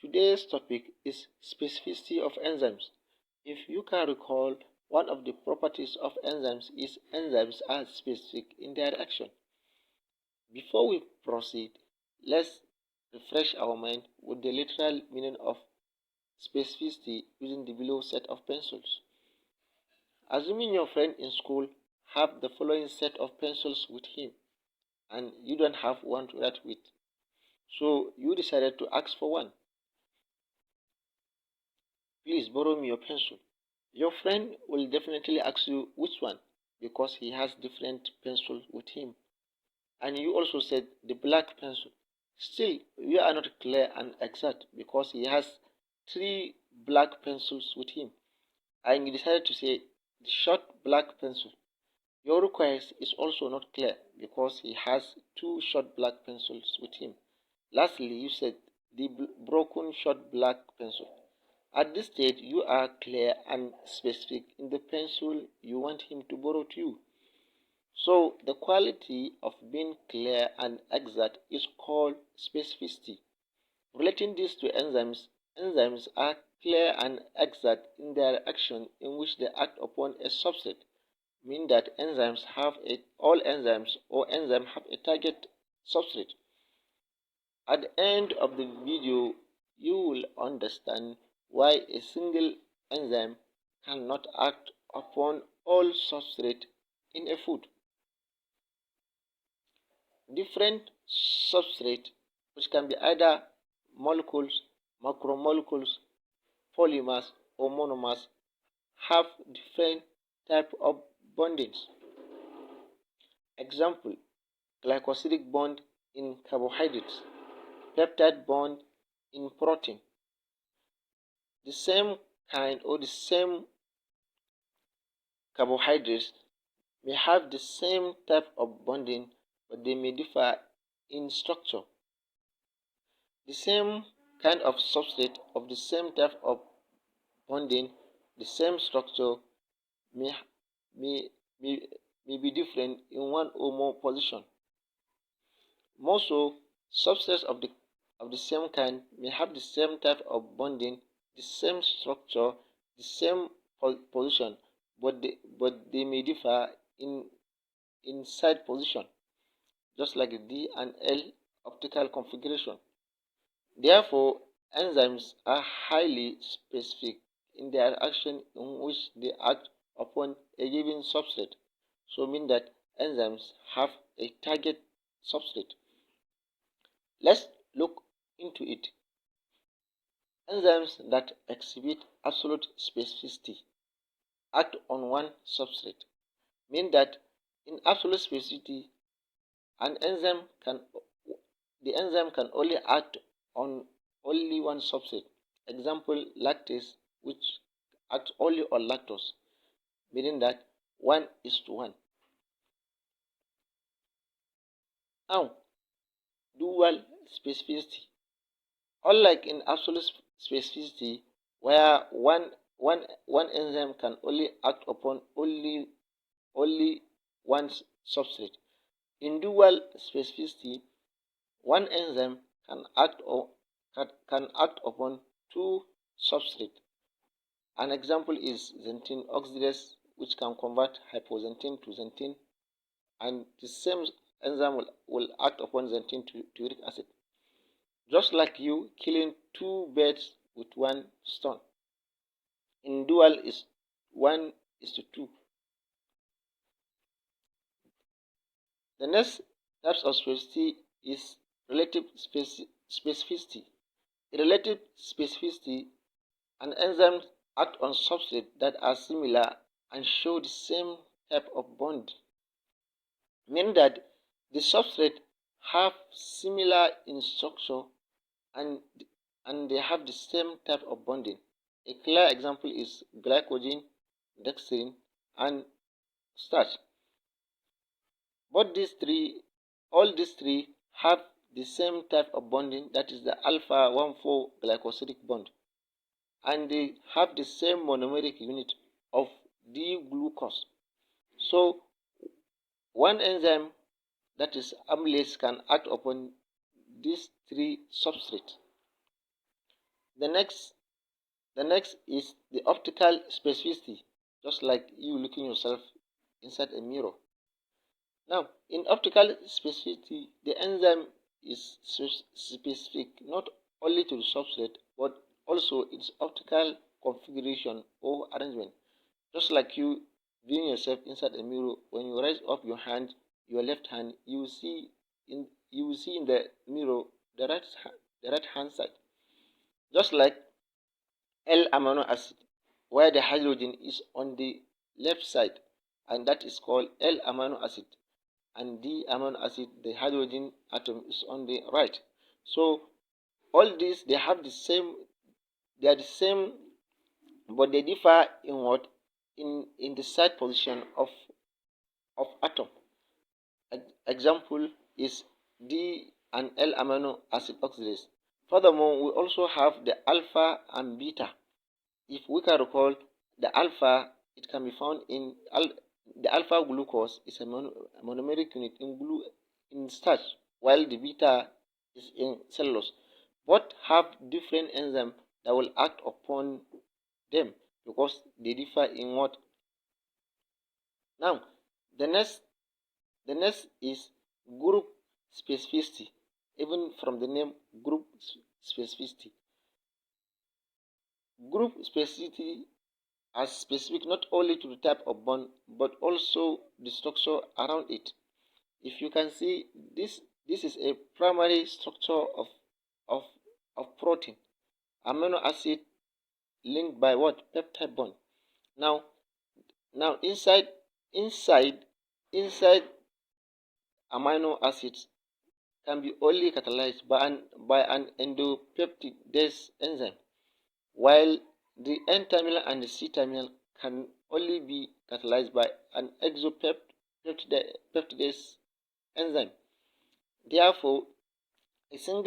Today's topic is specificity of enzymes. If you can recall, one of the properties of enzymes is enzymes are specific in their action. Before we proceed, let's refresh our mind with the literal meaning of specificity using the below set of pencils. Assuming your friend in school have the following set of pencils with him and you don't have one to write with, so you decided to ask for one. Please borrow me your pencil. Your friend will definitely ask you which one because he has different pencils with him. And you also said the black pencil. Still, you are not clear and exact because he has three black pencils with him. And you decided to say the short black pencil. Your request is also not clear because he has two short black pencils with him. Lastly, you said the broken short black pencil. At this stage, you are clear and specific in the pencil you want him to borrow to you. So, the quality of being clear and exact is called specificity. Relating this to enzymes, enzymes are clear and exact in their action in which they act upon a substrate, meaning that all enzymes or enzymes have a target substrate. At the end of the video, you will understand why a single enzyme cannot act upon all substrate in a food. Different substrate, which can be either molecules, macromolecules, polymers, or monomers, have different type of bondings. Example, glycosidic bond in carbohydrates, peptide bond in protein. The same kind or the same carbohydrates may have the same type of bonding, but they may differ in structure. The same kind of substrate of the same type of bonding, the same structure may, may, may, may be different in one or more position. More so, substrates of the same kind may have the same type of bonding, the same structure, the same position, but they may differ in side position, just like the D and L optical configuration. Therefore, enzymes are highly specific in their action in which they act upon a given substrate. So mean that enzymes have a target substrate. Let's look into it. Enzymes that exhibit absolute specificity act on one substrate, mean that in absolute specificity the enzyme can only act on only one substrate. Example, lactase, which acts only on lactose, meaning that 1:1. Now, dual specificity. Unlike in absolute specificity, where one enzyme can only act upon only one substrate, in dual specificity, one enzyme can act upon two substrates. An example is xanthine oxidase, which can convert hypoxanthine to xanthine, and the same enzyme will act upon xanthine to uric acid. Just like you killing two birds with one stone. In dual is 1:2. The next types of specificity is relative specificity. In relative specificity, an enzyme act on substrates that are similar and show the same type of bond, meaning that the substrate have similar in structure and they have the same type of bonding. A clear example is glycogen, dextrin, and starch. All these three have the same type of bonding, that is the alpha 1,4 glycosidic bond, and they have the same monomeric unit of D-glucose. So, one enzyme, that is amylase, can act upon these three substrates. The next is the optical specificity, just like you looking yourself inside a mirror. Now, in optical specificity, the enzyme is specific not only to the substrate but also its optical configuration or arrangement. Just like you viewing yourself inside a mirror, when you raise up your hand, your left hand, you will see in the mirror the right hand side. Just like L-amino acid, where the hydrogen is on the left side, and that is called L-amino acid. And D-amino acid, the hydrogen atom is on the right. So all these they have the same, they are the same, but they differ in what in the side position of atom. Example is D and L amino acid oxidase. Furthermore, we also have the alpha and beta. If we can recall, the alpha, it can be found in the alpha glucose is a monomeric unit in starch, while the beta is in cellulose. Both have different enzymes that will act upon them because they differ in what. Now, the next the next is group specificity. Even from the name group specificity, group specificity are specific not only to the type of bond but also the structure around it. If you can see this is a primary structure of of protein, amino acid linked by what peptide bond. Now inside inside amino acids can be only catalyzed by an endopeptidase enzyme, while the N terminal and the C terminal can only be catalyzed by an exopeptidase enzyme. Therefore, a single